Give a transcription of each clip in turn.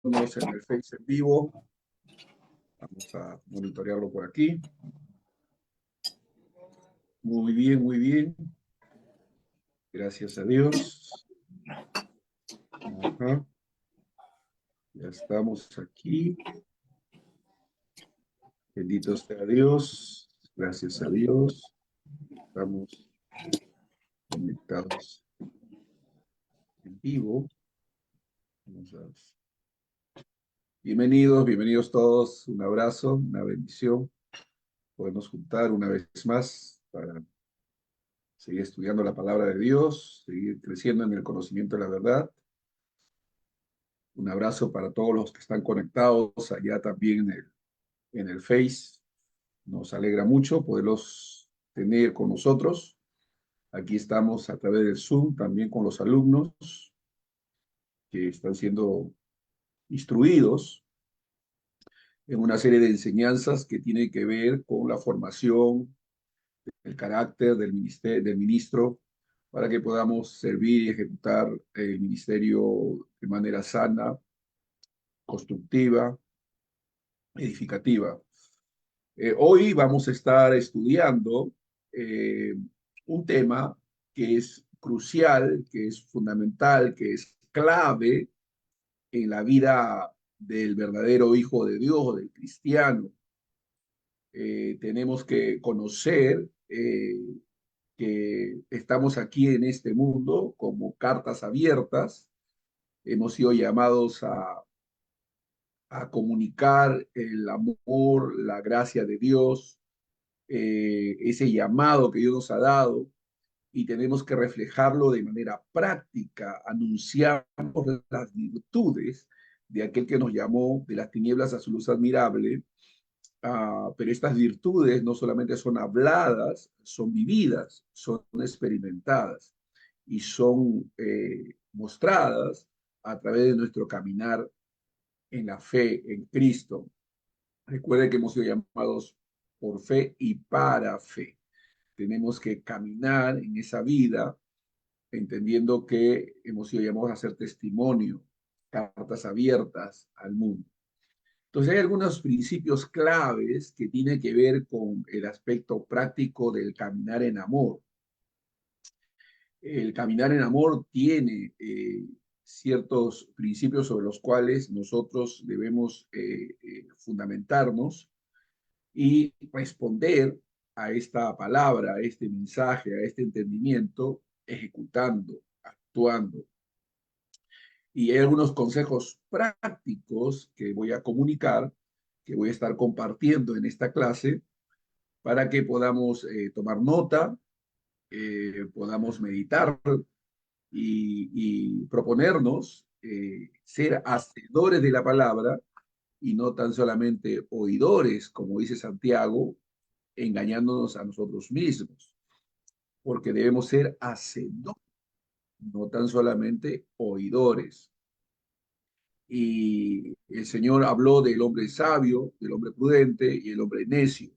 en el Face en vivo. Vamos a monitorearlo por aquí. Muy bien, muy bien. Gracias a Dios. Ajá. Ya estamos aquí. Bendito sea Dios. Gracias a Dios. Estamos conectados en vivo. Vamos a... Bienvenidos, bienvenidos todos. Un abrazo, una bendición. Podemos juntar una vez más para seguir estudiando la palabra de Dios, seguir creciendo en el conocimiento de la verdad. Un abrazo para todos los que están conectados allá también en el Face. Nos alegra mucho poderlos tener con nosotros. Aquí estamos a través del Zoom, también con los alumnos que están siendo instruidos en una serie de enseñanzas que tienen que ver con la formación, el carácter del ministro, para que podamos servir y ejecutar el ministerio de manera sana, constructiva, edificativa. Hoy vamos a estar estudiando eh, un tema que es crucial, que es fundamental, que es clave en la vida del verdadero Hijo de Dios, del cristiano. Tenemos que conocer que estamos aquí en este mundo como cartas abiertas. Hemos sido llamados a comunicar el amor, la gracia de Dios, ese llamado que Dios nos ha dado, y tenemos que reflejarlo de manera práctica. Anunciamos las virtudes de aquel que nos llamó de las tinieblas a su luz admirable. Pero estas virtudes no solamente son habladas, son vividas, son experimentadas y son mostradas a través de nuestro caminar en la fe en Cristo. Recuerde que hemos sido llamados por fe y para fe. Tenemos que caminar en esa vida entendiendo que hemos sido llamados a hacer testimonio, cartas abiertas al mundo. Entonces hay algunos principios claves que tienen que ver con el aspecto práctico del caminar en amor. El caminar en amor tiene ciertos principios sobre los cuales nosotros debemos fundamentarnos y responder a esta palabra, a este mensaje, a este entendimiento, ejecutando, actuando. Y hay algunos consejos prácticos que voy a comunicar, que voy a estar compartiendo en esta clase, para que podamos tomar nota, podamos meditar y proponernos ser hacedores de la palabra y no tan solamente oidores, como dice Santiago, engañándonos a nosotros mismos, porque debemos ser hacedores, no tan solamente oidores. Y el Señor habló del hombre sabio, del hombre prudente y el hombre necio.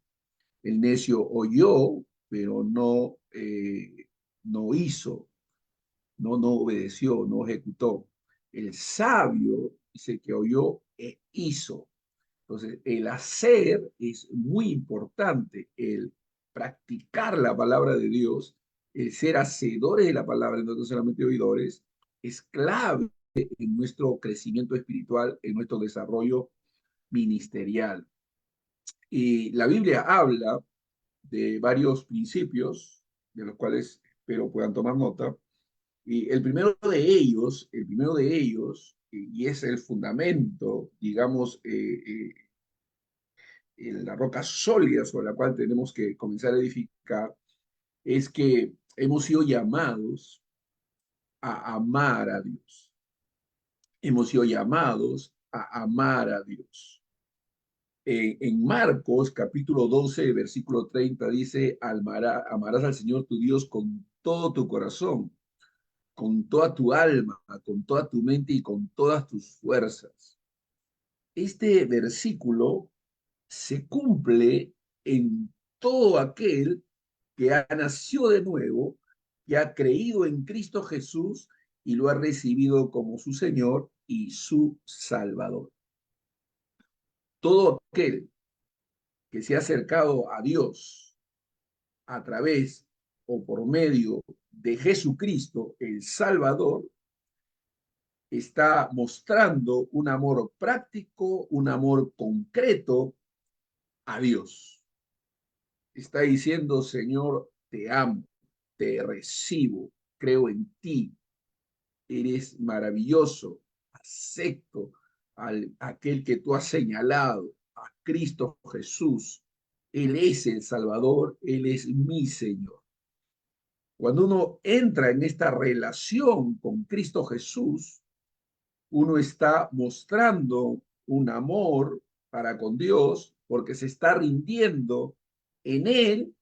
El necio oyó, pero no hizo, no obedeció, no ejecutó. El sabio dice que oyó e hizo. Entonces, el hacer es muy importante, el practicar la palabra de Dios, el ser hacedores de la palabra, no solamente oidores, es clave en nuestro crecimiento espiritual, en nuestro desarrollo ministerial. Y la Biblia habla de varios principios, de los cuales espero puedan tomar nota. Y el primero de ellos, y es el fundamento, digamos, la roca sólida sobre la cual tenemos que comenzar a edificar, es que hemos sido llamados a amar a Dios. Hemos sido llamados a amar a Dios. En Marcos capítulo 12, versículo 30 dice, amarás al Señor tu Dios con todo tu corazón, con toda tu alma, con toda tu mente y con todas tus fuerzas. Este versículo se cumple en todo aquel que ha nacido de nuevo, que ha creído en Cristo Jesús y lo ha recibido como su Señor y su Salvador. Todo aquel que se ha acercado a Dios a través o por medio de Jesucristo, el Salvador, está mostrando un amor práctico, un amor concreto a Dios. Está diciendo, Señor, te amo, te recibo, creo en ti, eres maravilloso, acepto aquel que tú has señalado, a Cristo Jesús. Él es el Salvador, Él es mi Señor. Cuando uno entra en esta relación con Cristo Jesús, uno está mostrando un amor para con Dios porque se está rindiendo en Él,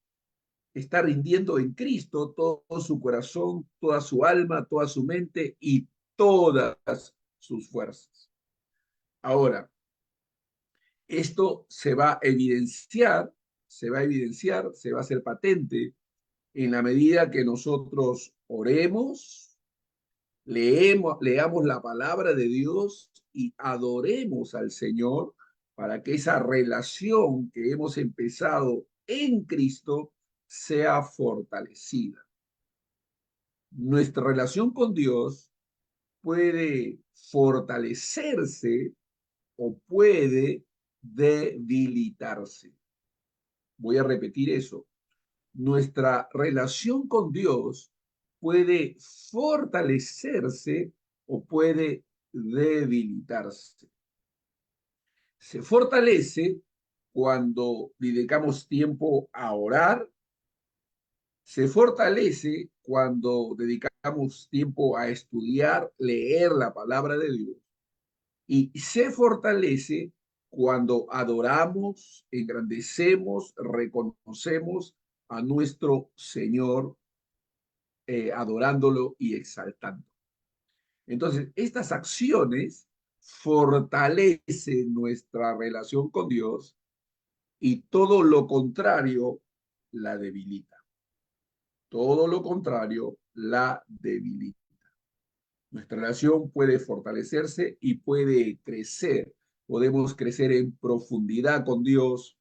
está rindiendo en Cristo todo su corazón, toda su alma, toda su mente y todas sus fuerzas. Ahora, esto se va a evidenciar, se va a hacer patente en la medida que nosotros oremos, leamos la palabra de Dios y adoremos al Señor para que esa relación que hemos empezado en Cristo sea fortalecida. Nuestra relación con Dios puede fortalecerse o puede debilitarse. Voy a repetir eso. Nuestra relación con Dios puede fortalecerse o puede debilitarse. Se fortalece cuando dedicamos tiempo a orar, se fortalece cuando dedicamos tiempo a estudiar, leer la palabra de Dios y se fortalece cuando adoramos, engrandecemos, reconocemos a nuestro Señor, adorándolo y exaltando. Entonces, estas acciones fortalecen nuestra relación con Dios y todo lo contrario la debilita. Todo lo contrario la debilita. Nuestra relación puede fortalecerse y puede crecer. Podemos crecer en profundidad con Dios,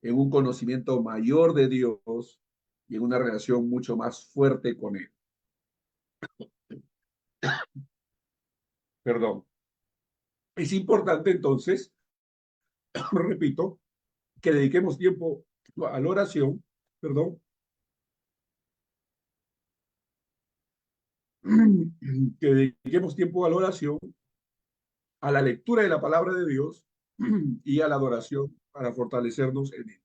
en un conocimiento mayor de Dios y en una relación mucho más fuerte con Él. Perdón. Es importante entonces, repito, que dediquemos tiempo a la oración, perdón, que dediquemos tiempo a la oración, a la lectura de la palabra de Dios y a la adoración para fortalecernos en Él.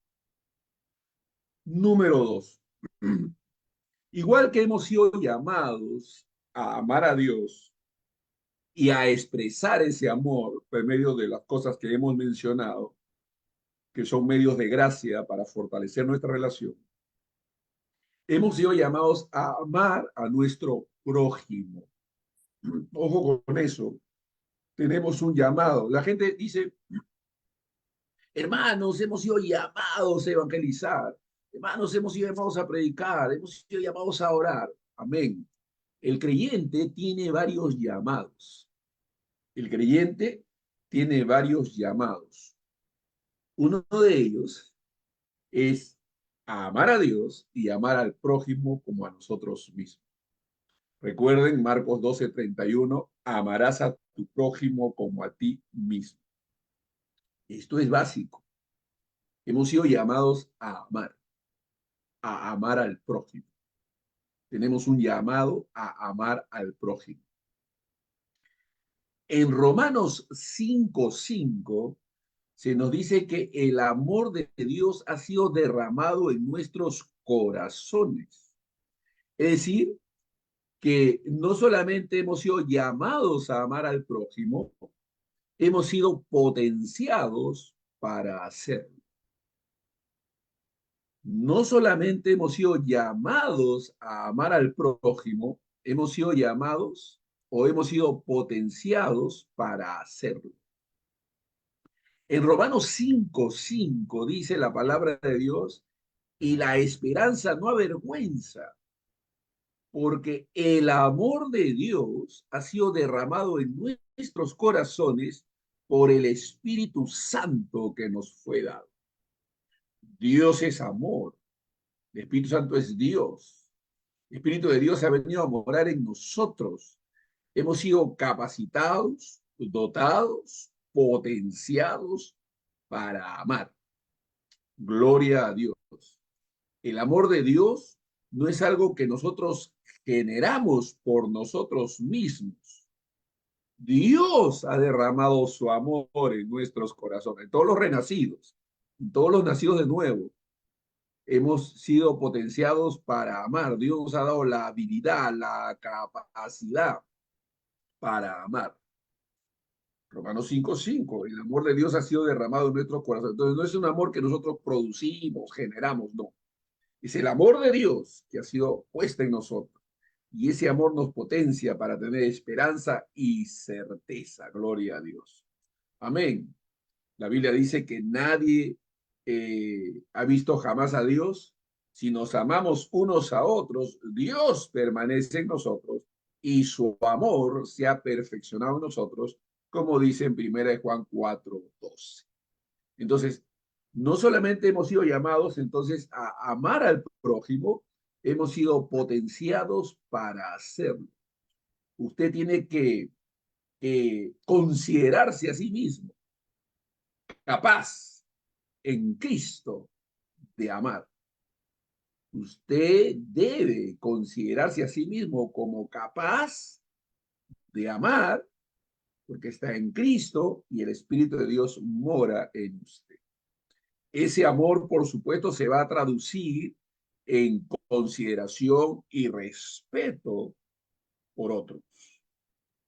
Número 2. Igual que hemos sido llamados a amar a Dios y a expresar ese amor por medio de las cosas que hemos mencionado, que son medios de gracia para fortalecer nuestra relación, hemos sido llamados a amar a nuestro prójimo. Ojo con eso, tenemos un llamado. La gente dice, hermanos, hemos sido llamados a evangelizar, hermanos, hemos sido llamados a predicar, hemos sido llamados a orar. Amén. El creyente tiene varios llamados. El creyente tiene varios llamados. Uno de ellos es a amar a Dios y amar al prójimo como a nosotros mismos. Recuerden Marcos 12:31, amarás a tu prójimo como a ti mismo. Esto es básico. Hemos sido llamados a amar al prójimo. Tenemos un llamado a amar al prójimo. En Romanos 5:5 se nos dice que el amor de Dios ha sido derramado en nuestros corazones. Es decir, que no solamente hemos sido llamados a amar al prójimo, hemos sido potenciados para hacerlo. No solamente hemos sido llamados a amar al prójimo, hemos sido llamados o hemos sido potenciados para hacerlo. En Romanos 5:5 dice la palabra de Dios, y la esperanza no avergüenza, porque el amor de Dios ha sido derramado en nuestros corazones por el Espíritu Santo que nos fue dado. Dios es amor. El Espíritu Santo es Dios. El Espíritu de Dios ha venido a morar en nosotros. Hemos sido capacitados, dotados, potenciados para amar. Gloria a Dios. El amor de Dios no es algo que nosotros generamos por nosotros mismos. Dios ha derramado su amor en nuestros corazones, en todos los renacidos, en todos los nacidos de nuevo. Hemos sido potenciados para amar. Dios nos ha dado la habilidad, la capacidad para amar. Romanos 5:5, el amor de Dios ha sido derramado en nuestros corazones. Entonces no es un amor que nosotros producimos, generamos, no. Es el amor de Dios que ha sido puesto en nosotros. Y ese amor nos potencia para tener esperanza y certeza. Gloria a Dios. Amén. La Biblia dice que nadie ha visto jamás a Dios. Si nos amamos unos a otros, Dios permanece en nosotros y su amor se ha perfeccionado en nosotros, como dice en 1 Juan 4:12. Entonces, no solamente hemos sido llamados entonces a amar al prójimo, hemos sido potenciados para hacerlo. Usted tiene que considerarse a sí mismo capaz en Cristo de amar. Usted debe considerarse a sí mismo como capaz de amar porque está en Cristo y el Espíritu de Dios mora en usted. Ese amor, por supuesto, se va a traducir en consideración y respeto por otros.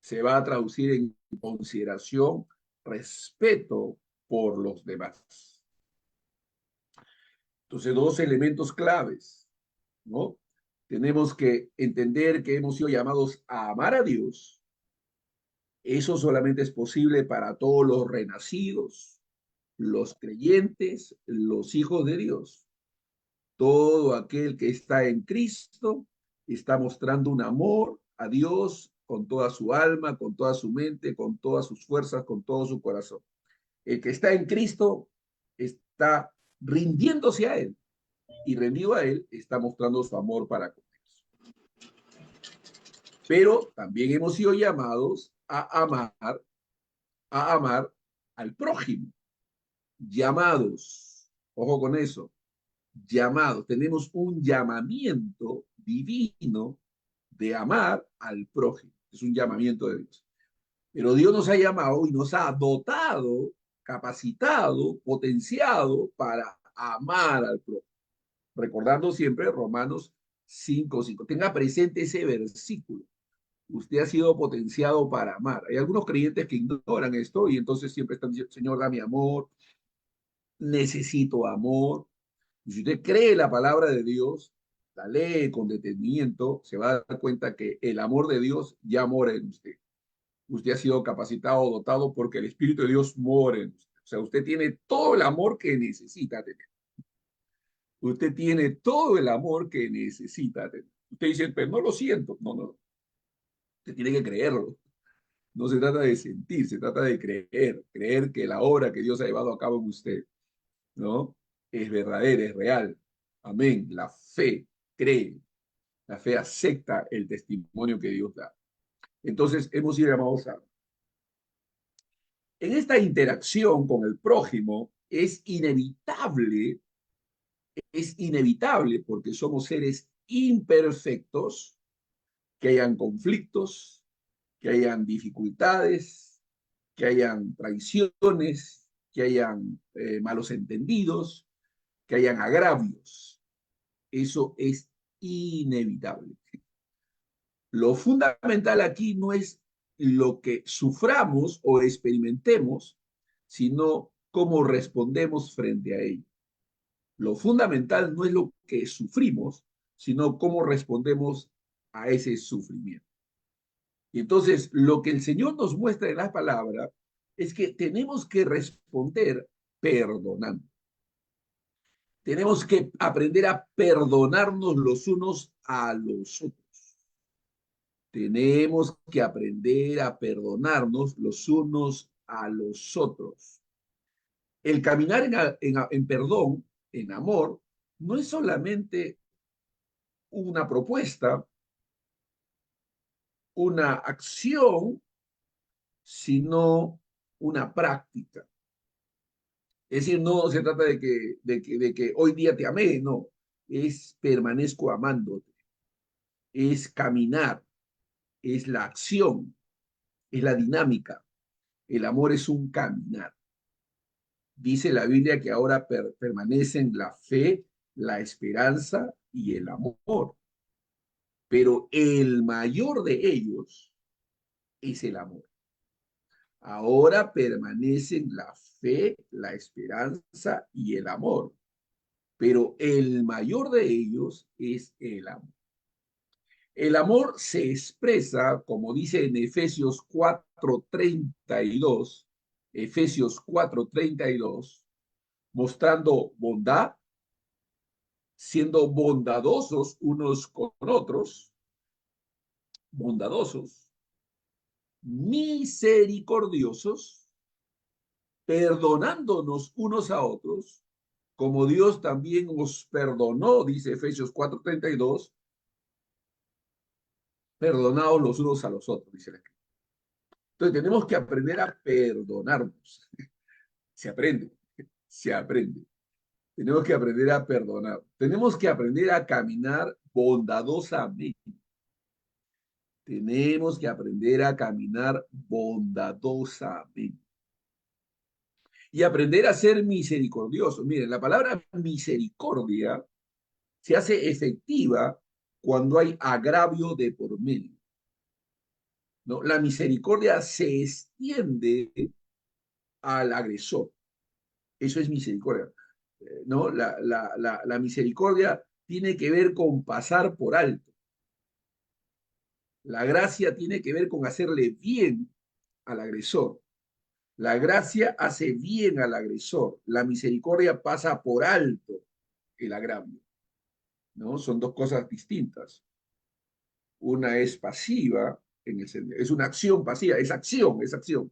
Se va a traducir en consideración, respeto por los demás. Entonces, dos elementos claves, ¿no? Tenemos que entender que hemos sido llamados a amar a Dios. Eso solamente es posible para todos los renacidos, los creyentes, los hijos de Dios. Todo aquel que está en Cristo está mostrando un amor a Dios con toda su alma, con toda su mente, con todas sus fuerzas, con todo su corazón. El que está en Cristo está rindiéndose a Él y rendido a Él está mostrando su amor para con ellos. Pero también hemos sido llamados a amar al prójimo. Llamados, ojo con eso, llamados, tenemos un llamamiento divino de amar al prójimo. Es un llamamiento de Dios. Pero Dios nos ha llamado y nos ha dotado, capacitado, potenciado para amar al prójimo. Recordando siempre Romanos 5:5. Tenga presente ese versículo. Usted ha sido potenciado para amar. Hay algunos creyentes que ignoran esto y entonces siempre están diciendo, Señor, dame amor, necesito amor. Y si usted cree la palabra de Dios, la lee con detenimiento, se va a dar cuenta que el amor de Dios ya mora en usted. Usted ha sido capacitado, dotado, porque el Espíritu de Dios mora en usted. O sea, usted tiene todo el amor que necesita tener. Usted tiene todo el amor que necesita tener. Usted dice, pero no lo siento. No, no. Usted tiene que creerlo. No se trata de sentir, se trata de creer. Creer que la obra que Dios ha llevado a cabo en usted, ¿no? Es verdadera, es real. Amén. La fe cree. La fe acepta el testimonio que Dios da. Entonces, hemos sido llamados a... En esta interacción con el prójimo es inevitable porque somos seres imperfectos, que hayan conflictos, que hayan dificultades, que hayan traiciones, que hayan malos entendidos, que hayan agravios. Eso es inevitable. Lo fundamental aquí no es lo que suframos o experimentemos, sino cómo respondemos frente a ello. Lo fundamental no es lo que sufrimos, sino cómo respondemos a ese sufrimiento. Y entonces, lo que el Señor nos muestra en la palabra es que tenemos que responder perdonando. Tenemos que aprender a perdonarnos los unos a los otros. Tenemos que aprender a perdonarnos los unos a los otros. El caminar en perdón, en amor, no es solamente una propuesta, una acción, sino una práctica. Es decir, no se trata de que hoy día te amé, no, es permanezco amándote, es caminar, es la acción, es la dinámica. El amor es un caminar. Dice la Biblia que ahora permanecen la fe, la esperanza y el amor, pero el mayor de ellos es el amor. Ahora permanecen la fe, la esperanza y el amor, pero el mayor de ellos es el amor. El amor se expresa, como dice en Efesios 4:32, Efesios 4:32, mostrando bondad, siendo bondadosos unos con otros, bondadosos, misericordiosos, perdonándonos unos a otros, como Dios también os perdonó, dice Efesios 4:32, perdonaos los unos a los otros, dice la Escritura. Entonces tenemos que aprender a perdonarnos. Se aprende, se aprende. Tenemos que aprender a perdonar. Tenemos que aprender a caminar bondadosamente. Tenemos que aprender a caminar bondadosamente. Y aprender a ser misericordiosos. Miren, la palabra misericordia se hace efectiva cuando hay agravio de por medio, ¿no? La misericordia se extiende al agresor. Eso es misericordia, ¿no? La misericordia tiene que ver con pasar por alto. La gracia tiene que ver con hacerle bien al agresor. La gracia hace bien al agresor. La misericordia pasa por alto el agravio, ¿no? Son dos cosas distintas. Una es pasiva, es una acción pasiva, es acción,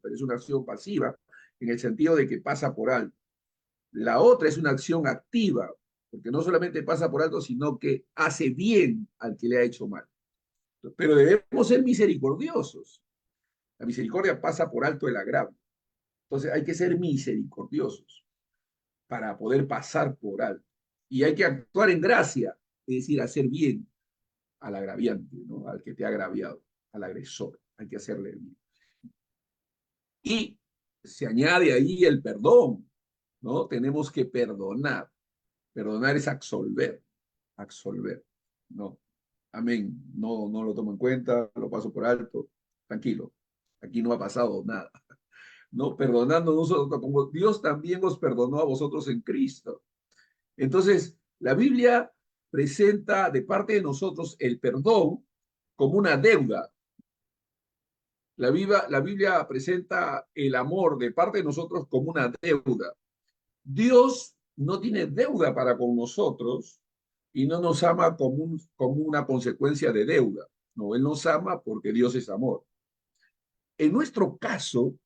pero es una acción pasiva en el sentido de que pasa por alto. La otra es una acción activa, porque no solamente pasa por alto, sino que hace bien al que le ha hecho mal. Pero debemos ser misericordiosos. La misericordia pasa por alto el agravio. Entonces hay que ser misericordiosos para poder pasar por alto. Y hay que actuar en gracia, es decir, hacer bien al agraviante, ¿no? Al que te ha agraviado, al agresor. Hay que hacerle bien. Y se añade ahí el perdón, ¿no? Tenemos que perdonar. Perdonar es absolver, absolver, ¿no? Amén. No, no lo tomo en cuenta, lo paso por alto. Tranquilo, aquí no ha pasado nada. ¿No? Perdonando nosotros, como Dios también os perdonó a vosotros en Cristo. Entonces, la Biblia presenta de parte de nosotros el perdón como una deuda. La Biblia presenta el amor de parte de nosotros como una deuda. Dios no tiene deuda para con nosotros y no nos ama como una consecuencia de deuda. No, Él nos ama porque Dios es amor. En nuestro caso,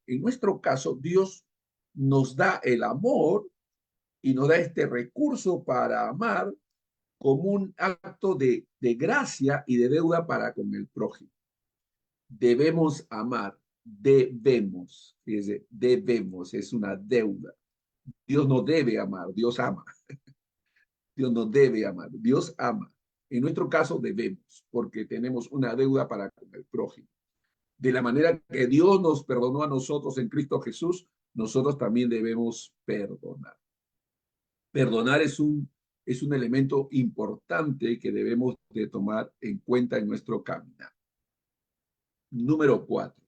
Dios nos da el amor y nos da este recurso para amar como un acto de gracia y de deuda para con el prójimo. Debemos amar, debemos, es una deuda. Dios no debe amar, Dios ama. Dios no debe amar, Dios ama. En nuestro caso debemos, porque tenemos una deuda para con el prójimo. De la manera que Dios nos perdonó a nosotros en Cristo Jesús, nosotros también debemos perdonar. Perdonar es un elemento importante que debemos de tomar en cuenta en nuestro caminar. Número cuatro.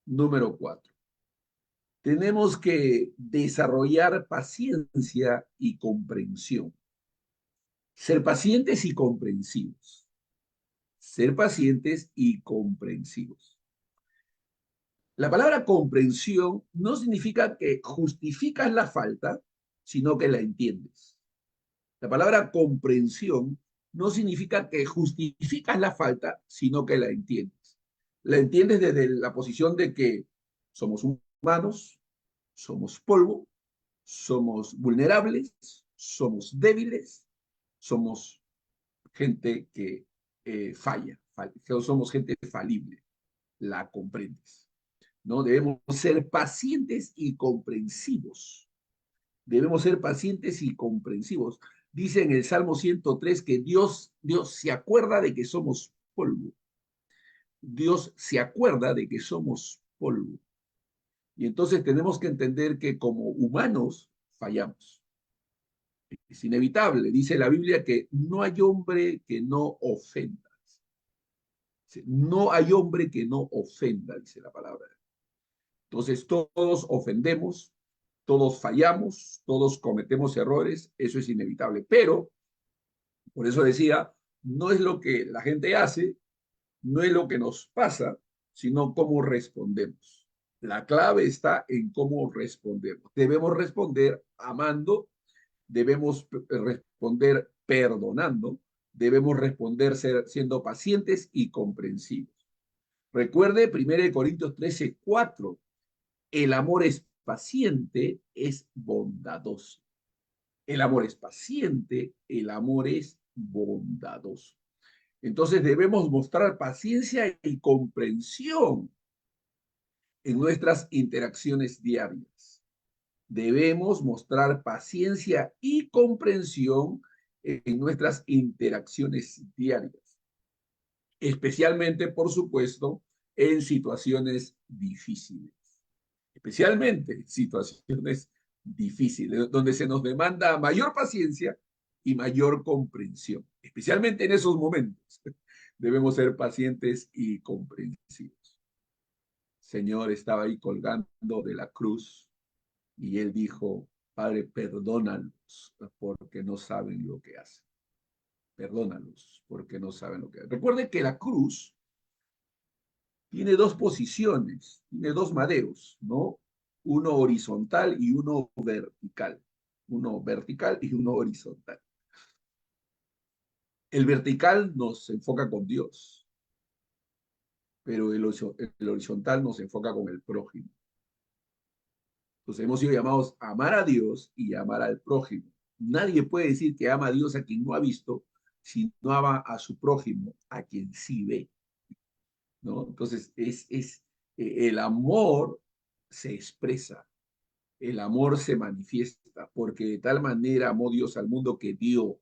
Número cuatro. Tenemos que desarrollar paciencia y comprensión. Ser pacientes y comprensivos. Ser pacientes y comprensivos. La palabra comprensión no significa que justificas la falta, sino que la entiendes. La palabra comprensión no significa que justificas la falta, sino que la entiendes. La entiendes desde la posición de que somos humanos, somos polvo, somos vulnerables, somos débiles, somos gente que somos gente falible, la comprendes, ¿no? Debemos ser pacientes y comprensivos. Debemos ser pacientes y comprensivos. Dice en el Salmo 103 que Dios se acuerda de que somos polvo. Dios se acuerda de que somos polvo. Y entonces tenemos que entender que como humanos fallamos. Es inevitable. Dice la Biblia que no hay hombre que no ofenda. No hay hombre que no ofenda, dice la palabra. Entonces todos ofendemos, todos fallamos, todos cometemos errores, eso es inevitable. Pero, por eso decía, no es lo que la gente hace, no es lo que nos pasa, sino cómo respondemos. La clave está en cómo respondemos. Debemos responder amando, debemos responder perdonando, debemos responder siendo pacientes y comprensivos. Recuerde 1 Corintios 13:4. El amor es paciente, es bondadoso. El amor es paciente, el amor es bondadoso. Entonces debemos mostrar paciencia y comprensión en nuestras interacciones diarias. Debemos mostrar paciencia y comprensión en nuestras interacciones diarias, especialmente, por supuesto, en situaciones difíciles. Especialmente en situaciones difíciles, donde se nos demanda mayor paciencia y mayor comprensión. Especialmente en esos momentos debemos ser pacientes y comprensivos. El Señor estaba ahí colgando de la cruz y él dijo, Padre, perdónalos porque no saben lo que hacen. Perdónalos porque no saben lo que hacen. Recuerde que la cruz tiene dos posiciones, tiene dos maderos, ¿no? Uno horizontal y uno vertical. Uno vertical y uno horizontal. El vertical nos enfoca con Dios, pero el horizontal nos enfoca con el prójimo. Entonces hemos sido llamados a amar a Dios y a amar al prójimo. Nadie puede decir que ama a Dios a quien no ha visto, si no ama a su prójimo, a quien sí ve, ¿no? Entonces el amor se expresa, el amor se manifiesta, porque de tal manera amó Dios al mundo que dio.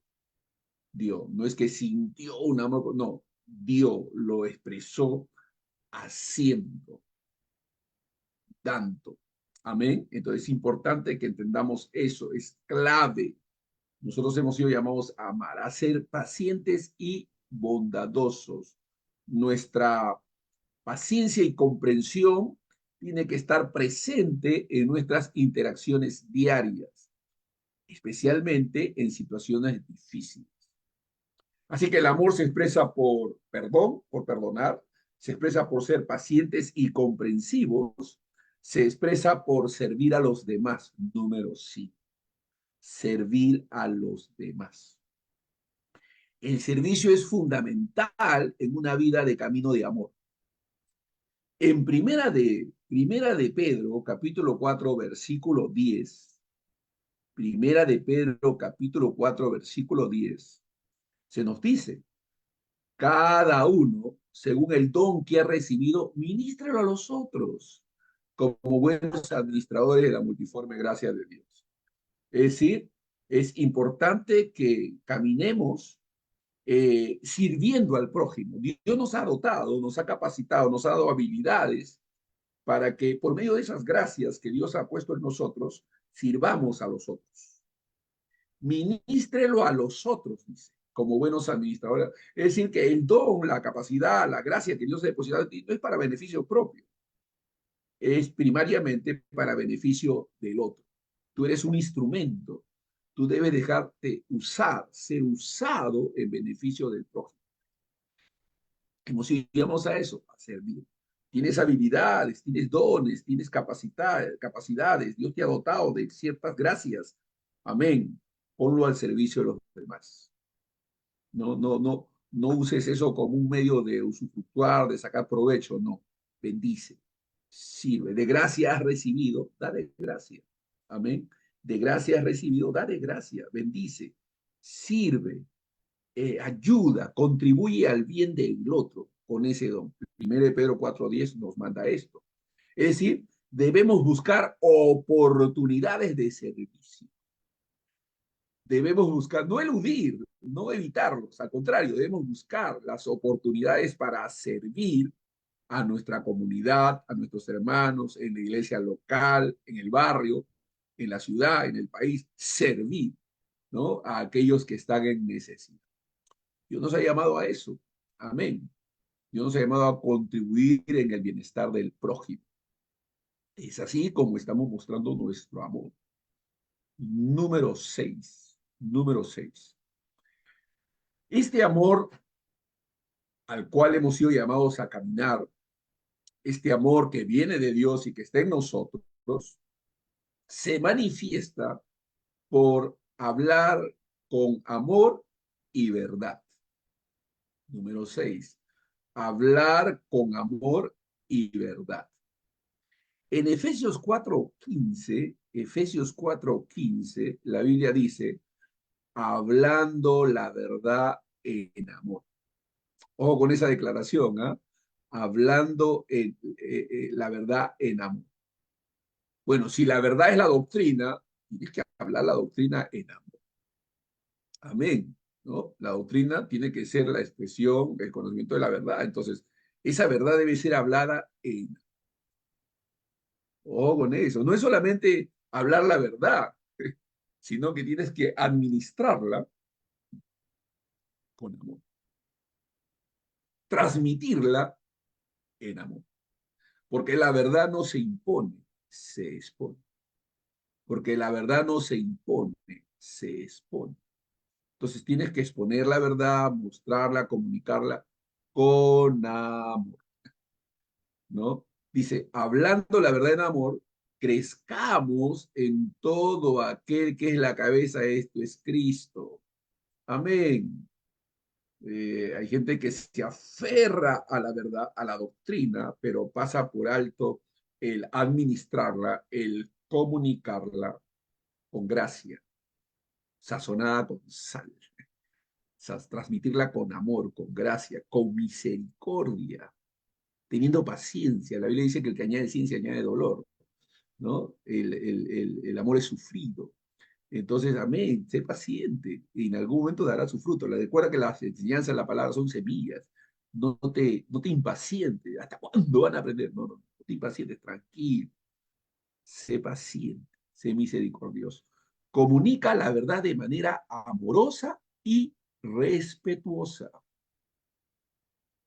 No es que sintió un amor, no, dio, lo expresó haciendo, dando. Amén. Entonces es importante que entendamos eso, es clave. Nosotros hemos sido llamados a amar, a ser pacientes y bondadosos. Nuestra paciencia y comprensión tiene que estar presente en nuestras interacciones diarias, especialmente en situaciones difíciles. Así que el amor se expresa por perdón, por perdonar, se expresa por ser pacientes y comprensivos, se expresa por servir a los demás. Número 5, servir a los demás. El servicio es fundamental en una vida de camino de amor. En primera de Pedro, capítulo 4, versículo 10, Primera de Pedro, capítulo 4, versículo 10, se nos dice, cada uno, según el don que ha recibido, ministrelo a los otros, como buenos administradores de la multiforme gracia de Dios. Es decir, es importante que caminemos sirviendo al prójimo. Dios nos ha dotado, nos ha capacitado, nos ha dado habilidades para que por medio de esas gracias que Dios ha puesto en nosotros, sirvamos a los otros. Ministrelo a los otros, dice, como buenos administradores. Es decir, que el don, la capacidad, la gracia que Dios ha depositado en ti no es para beneficio propio, es primariamente para beneficio del otro. Tú eres un instrumento, tú debes dejarte usar, ser usado en beneficio del prójimo. Hemos llegamos a eso, a servir. Tienes habilidades, tienes dones, tienes capacidades. Dios te ha dotado de ciertas gracias. Amén. Ponlo al servicio de los demás. No uses eso como un medio de usufructuar, de sacar provecho, no. Bendice, sirve. De gracia has recibido, da de gracia. Amén. De gracia has recibido, da de gracia. Bendice, sirve, ayuda, contribuye al bien del otro con ese don. 1 Pedro 4:10 nos manda esto. Es decir, debemos buscar oportunidades de servicio. Debemos buscar, no eludir, no evitarlos, al contrario, debemos buscar las oportunidades para servir a nuestra comunidad, a nuestros hermanos, en la iglesia local, en el barrio, en la ciudad, en el país, servir, ¿no? A aquellos que están en necesidad. Dios nos ha llamado a eso. Amén. Dios nos ha llamado a contribuir en el bienestar del prójimo. Es así como estamos mostrando nuestro amor. Número 6. Número 6. Este amor al cual hemos sido llamados a caminar, este amor que viene de Dios y que está en nosotros, se manifiesta por hablar con amor y verdad. Número 6. Hablar con amor y verdad. En Efesios 4:15, la Biblia dice, hablando la verdad en amor. Ojo con esa declaración, ¿ah? Hablando la verdad en amor. Bueno, si la verdad es la doctrina, tienes que hablar la doctrina en amor. Amén, ¿no? La doctrina tiene que ser la expresión, el conocimiento de la verdad. Entonces, esa verdad debe ser hablada en. Ojo con eso. No es solamente hablar la verdad, sino que tienes que administrarla con amor, transmitirla en amor. Porque la verdad no se impone, se expone. Porque la verdad no se impone, se expone. Entonces tienes que exponer la verdad, mostrarla, comunicarla con amor, ¿no? Dice, hablando la verdad en amor, crezcamos en todo aquel que es la cabeza, esto es Cristo. Amén. Hay gente que se aferra a la verdad, a la doctrina, pero pasa por alto el administrarla, el comunicarla con gracia, sazonada con sal, transmitirla con amor, con gracia, con misericordia, teniendo paciencia. La Biblia dice que el que añade ciencia añade dolor, ¿no? El amor es sufrido. Entonces, amén, sé paciente y en algún momento dará su fruto. Recuerda que las enseñanzas de la palabra son semillas. No te impacientes. ¿Hasta cuándo van a aprender? No te impacientes, tranquilo. Sé paciente, sé misericordioso. Comunica la verdad de manera amorosa y respetuosa.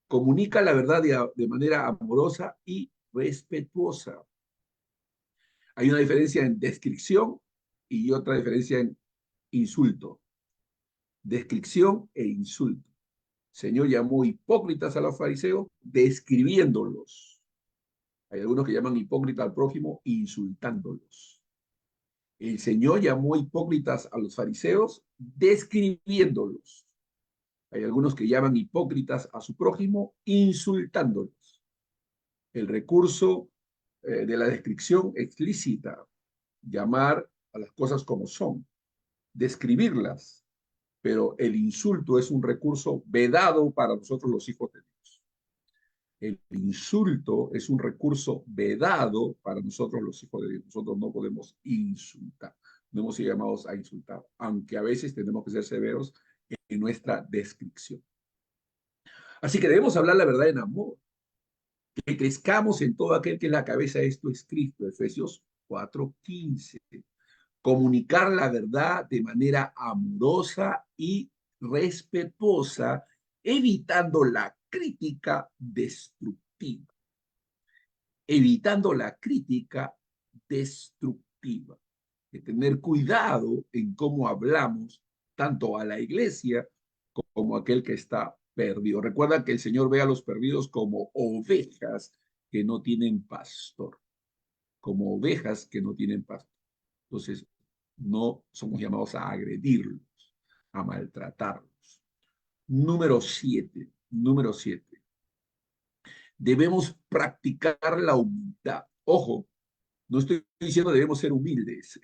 Comunica la verdad de manera amorosa y respetuosa. Hay una diferencia en descripción y otra diferencia en insulto. Descripción e insulto. El Señor llamó hipócritas a los fariseos describiéndolos. Hay algunos que llaman hipócrita al prójimo insultándolos. El Señor llamó hipócritas a los fariseos describiéndolos. Hay algunos que llaman hipócritas a su prójimo insultándolos. El recurso de la descripción explícita, llamar a las cosas como son, describirlas, pero el insulto es un recurso vedado para nosotros los hijos de Dios. El insulto es un recurso vedado para nosotros los hijos de Dios. Nosotros no podemos insultar, no hemos sido llamados a insultar, aunque a veces tenemos que ser severos en nuestra descripción. Así que debemos hablar la verdad en amor, que crezcamos en todo aquel que es la cabeza, esto es Cristo, Efesios 4:15. Comunicar la verdad de manera amorosa y respetuosa, evitando la crítica destructiva. Evitando la crítica destructiva. De tener cuidado en cómo hablamos tanto a la iglesia como a aquel que está perdido. Recuerda que el Señor ve a los perdidos como ovejas que no tienen pastor, como ovejas que no tienen pastor. Entonces, no somos llamados a agredirlos, a maltratarlos. Número 7. Número 7. Debemos practicar la humildad. Ojo, no estoy diciendo debemos ser humildes.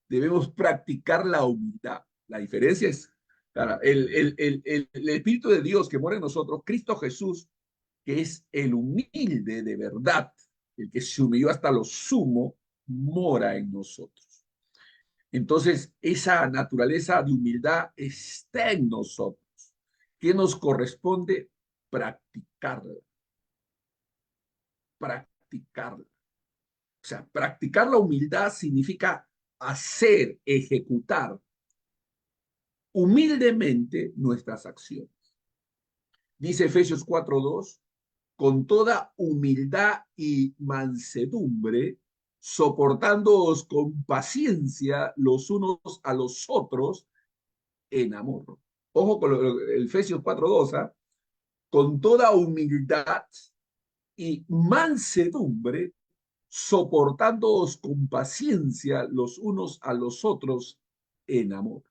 Debemos practicar la humildad. La diferencia es, claro, el Espíritu de Dios que mora en nosotros, Cristo Jesús, que es el humilde de verdad, el que se humilló hasta lo sumo, mora en nosotros. Entonces, esa naturaleza de humildad está en nosotros. ¿Qué nos corresponde? Practicarla, practicarla. O sea, practicar la humildad significa hacer, ejecutar humildemente nuestras acciones. Dice Efesios 4:2, con toda humildad y mansedumbre, soportándoos con paciencia los unos a los otros en amor. Ojo con el Efesios 4:2, ¿eh? Con toda humildad y mansedumbre, soportándoos con paciencia los unos a los otros en amor.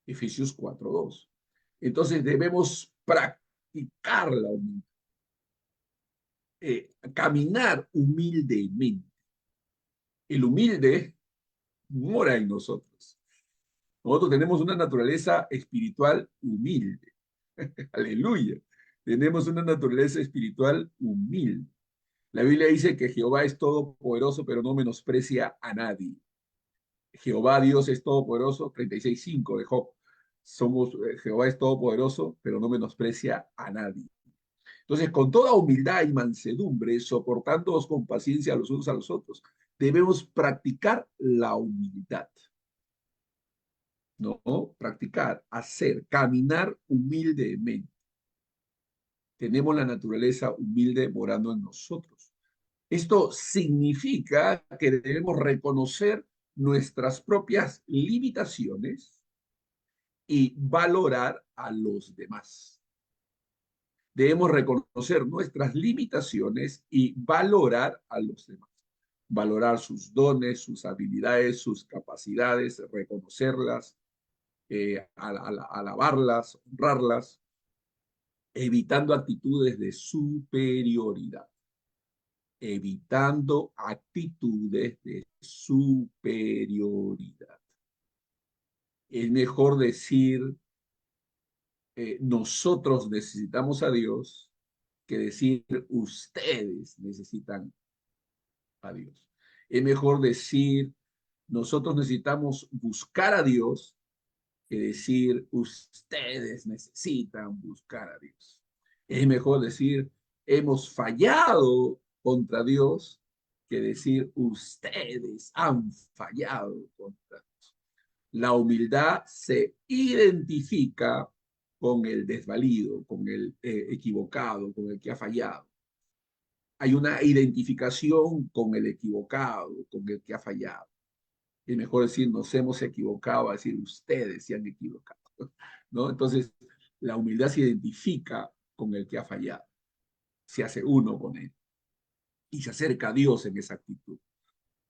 Efesios 4:2. Entonces debemos practicar la humildad, caminar humildemente. El humilde mora en nosotros. Nosotros tenemos una naturaleza espiritual humilde. Aleluya. Tenemos una naturaleza espiritual humilde. La Biblia dice que Jehová es todopoderoso, pero no menosprecia a nadie. Jehová Dios es todopoderoso, 36:5 de Job. Jehová es todopoderoso, pero no menosprecia a nadie. Entonces, con toda humildad y mansedumbre, soportándoos con paciencia los unos a los otros, debemos practicar la humildad. ¿No? Practicar, hacer, caminar humildemente. Tenemos la naturaleza humilde morando en nosotros. Esto significa que debemos reconocer nuestras propias limitaciones y valorar a los demás. Debemos reconocer nuestras limitaciones y valorar a los demás. Valorar sus dones, sus habilidades, sus capacidades, reconocerlas, alabarlas, honrarlas, evitando actitudes de superioridad. Evitando actitudes de superioridad. Es mejor decir, nosotros necesitamos a Dios, que decir, ustedes necesitan a Dios. Es mejor decir, nosotros necesitamos buscar a Dios, que decir, ustedes necesitan buscar a Dios. Es mejor decir, hemos fallado contra Dios, que decir, ustedes han fallado contra Dios. La humildad se identifica con el desvalido, con el equivocado, con el que ha fallado. Hay una identificación con el equivocado, con el que ha fallado. Es mejor decir, nos hemos equivocado, a decir, ustedes se han equivocado, ¿no? Entonces, la humildad se identifica con el que ha fallado, se hace uno con él y se acerca a Dios en esa actitud,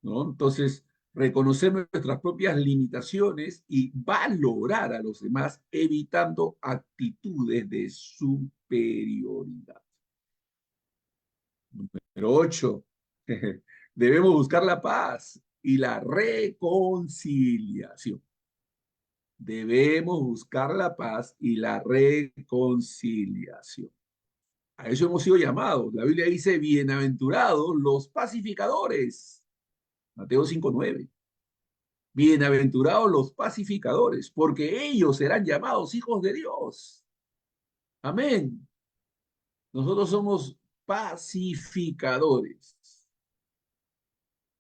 ¿no? Entonces, reconocer nuestras propias limitaciones y valorar a los demás, evitando actitudes de superioridad. Número 8, debemos buscar la paz y la reconciliación. Debemos buscar la paz y la reconciliación. A eso hemos sido llamados. La Biblia dice, bienaventurados los pacificadores. Mateo 5:9. Bienaventurados los pacificadores, porque ellos serán llamados hijos de Dios. Amén. Nosotros somos pacificadores,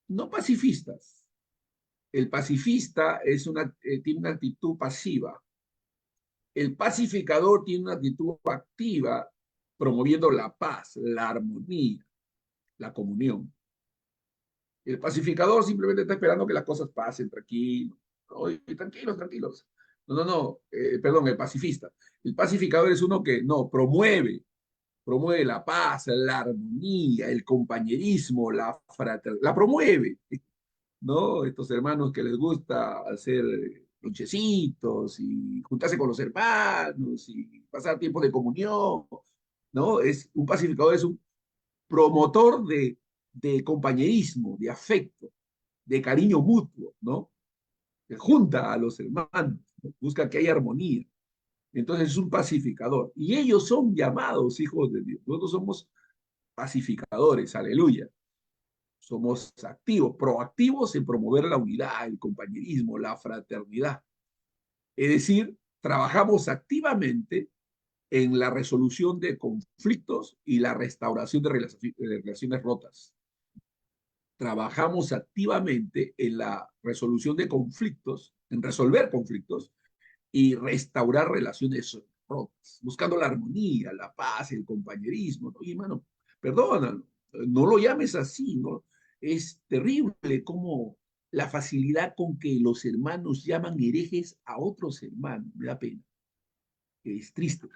no pacifistas. El pacifista tiene una actitud pasiva. El pacificador tiene una actitud activa, promoviendo la paz, la armonía, la comunión. El pacificador simplemente está esperando que las cosas pasen, tranquilo. Oye, tranquilos, tranquilos. No, perdón, el pacifista. El pacificador es uno que no, promueve la paz, la armonía, el compañerismo, la fraternidad, la promueve, ¿no? Estos hermanos que les gusta hacer lonchecitos y juntarse con los hermanos y pasar tiempo de comunión, ¿no? Un pacificador es un promotor de compañerismo, de afecto, de cariño mutuo, ¿no? Que junta a los hermanos, ¿no? Busca que haya armonía. Entonces es un pacificador. Y ellos son llamados hijos de Dios. Nosotros somos pacificadores, aleluya. Somos activos, proactivos en promover la unidad, el compañerismo, la fraternidad. Es decir, trabajamos activamente en la resolución de conflictos y la restauración de relaciones rotas. Trabajamos activamente en la resolución de conflictos, en resolver conflictos y restaurar relaciones rotas, buscando la armonía, la paz, el compañerismo. Oye, hermano, perdónalo, no lo llames así, ¿no? Es terrible como la facilidad con que los hermanos llaman herejes a otros hermanos, me da pena, es triste,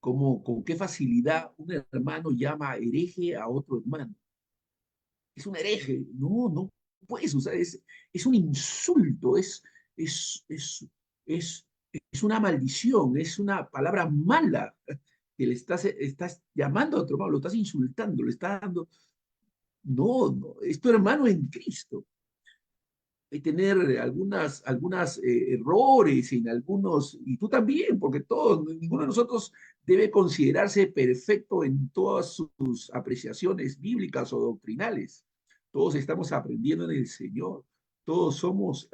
como con qué facilidad un hermano llama hereje a otro hermano. Es un hereje, no, no puedes usar, es un insulto, es, es, es, es una maldición, es una palabra mala que estás llamando a otro hermano, lo estás insultando, le estás dando, no, no, es tu hermano en Cristo. Hay que tener algunas errores en algunos, y tú también, porque todos, ninguno de nosotros debe considerarse perfecto en todas sus apreciaciones bíblicas o doctrinales. Todos estamos aprendiendo en el Señor, todos somos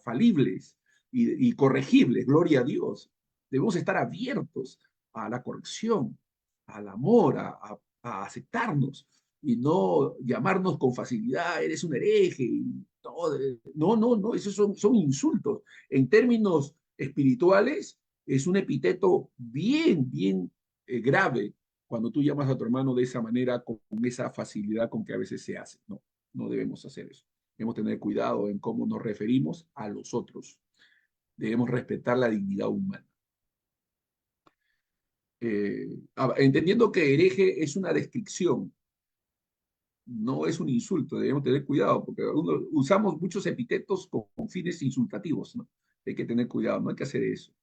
falibles y corregibles, gloria a Dios. Debemos estar abiertos a la corrección, al amor, a aceptarnos y no llamarnos con facilidad, eres un hereje. No, no, no, esos son insultos. En términos espirituales, es un epíteto bien, bien grave cuando tú llamas a tu hermano de esa manera, con esa facilidad con que a veces se hace. No, no debemos hacer eso. Debemos tener cuidado en cómo nos referimos a los otros. Debemos respetar la dignidad humana. Entendiendo que hereje es una descripción, no es un insulto, debemos tener cuidado, porque usamos muchos epítetos con fines insultativos, ¿no? Hay que tener cuidado, no hay que hacer eso.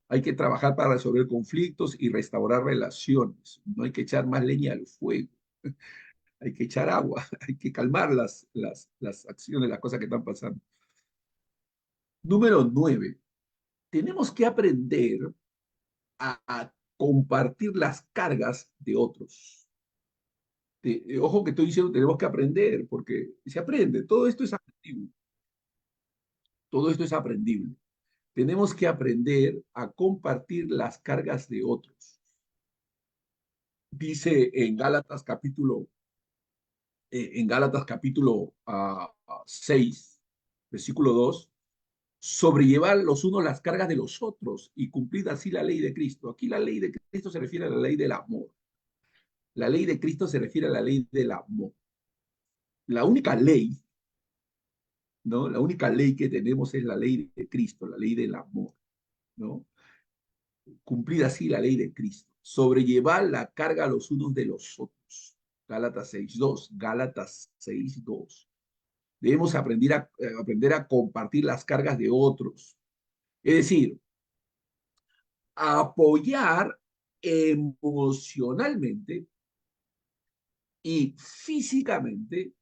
Hay que trabajar para resolver conflictos y restaurar relaciones. No hay que echar más leña al fuego, hay que echar agua, hay que calmar las acciones, las cosas que están pasando. Número 9. Tenemos que aprender a compartir las cargas de otros. Ojo que estoy diciendo, tenemos que aprender, porque se aprende, todo esto es aprendible, todo esto es aprendible. Tenemos que aprender a compartir las cargas de otros. Dice en Gálatas capítulo 6, versículo 2, sobrellevar los unos las cargas de los otros y cumplir así la ley de Cristo. Aquí la ley de Cristo se refiere a la ley del amor. La ley de Cristo se refiere a la ley del amor. La única ley, ¿no? La única ley que tenemos es la ley de Cristo, la ley del amor, ¿no? Cumplir así la ley de Cristo. Sobrellevar la carga los unos de los otros. Gálatas 6:2. Gálatas 6:2. Debemos aprender a compartir las cargas de otros. Es decir, a apoyar emocionalmente y físicamente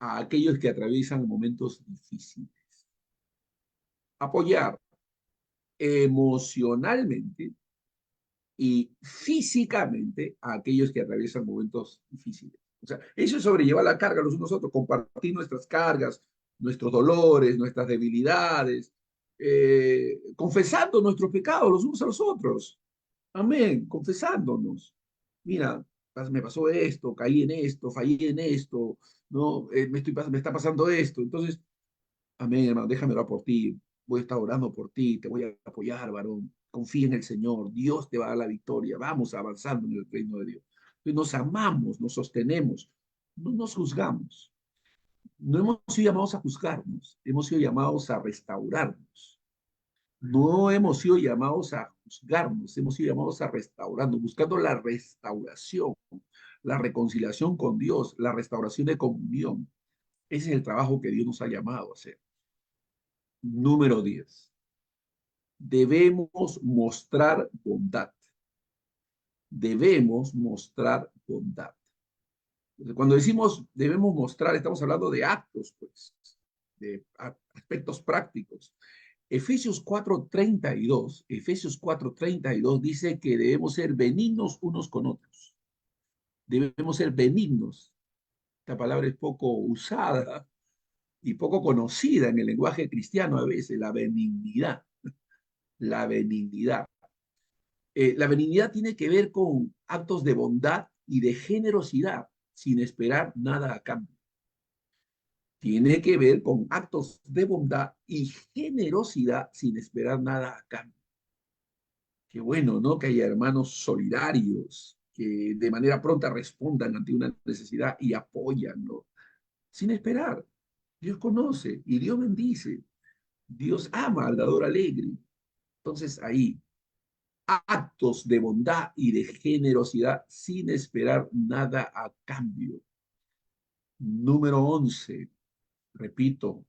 a aquellos que atraviesan momentos difíciles. Apoyar emocionalmente y físicamente a aquellos que atraviesan momentos difíciles. O sea, eso es sobrellevar la carga los unos a otros, compartir nuestras cargas, nuestros dolores, nuestras debilidades, confesando nuestros pecados los unos a los otros. Amén, confesándonos. Mira, me pasó esto, caí en esto, fallé en esto, no, me está pasando esto. Entonces, amén, hermano, déjame orar por ti. Voy a estar orando por ti, te voy a apoyar, varón. Confía en el Señor, Dios te va a dar la victoria. Vamos avanzando en el reino de Dios. Entonces nos amamos, nos sostenemos, no nos juzgamos. No hemos sido llamados a juzgarnos, hemos sido llamados a restaurarnos. No hemos sido llamados a juzgarnos, hemos sido llamados a restaurarnos, buscando la restauración, la reconciliación con Dios, la restauración de comunión. Ese es el trabajo que Dios nos ha llamado a hacer. Número 10. Debemos mostrar bondad. Debemos mostrar bondad. Cuando decimos debemos mostrar, estamos hablando de actos, pues, de aspectos prácticos. Efesios 4:32 dice que debemos ser benignos unos con otros. Debemos ser benignos. Esta palabra es poco usada y poco conocida en el lenguaje cristiano a veces, la benignidad. La benignidad. La benignidad tiene que ver con actos de bondad y de generosidad, sin esperar nada a cambio. Tiene que ver con actos de bondad y generosidad, sin esperar nada a cambio. Qué bueno, ¿no? Que haya hermanos solidarios, que de manera pronta respondan ante una necesidad y apoyan, ¿no? Sin esperar. Dios conoce y Dios bendice. Dios ama al dador alegre. Entonces ahí, actos de bondad y de generosidad sin esperar nada a cambio. Número 11, repito,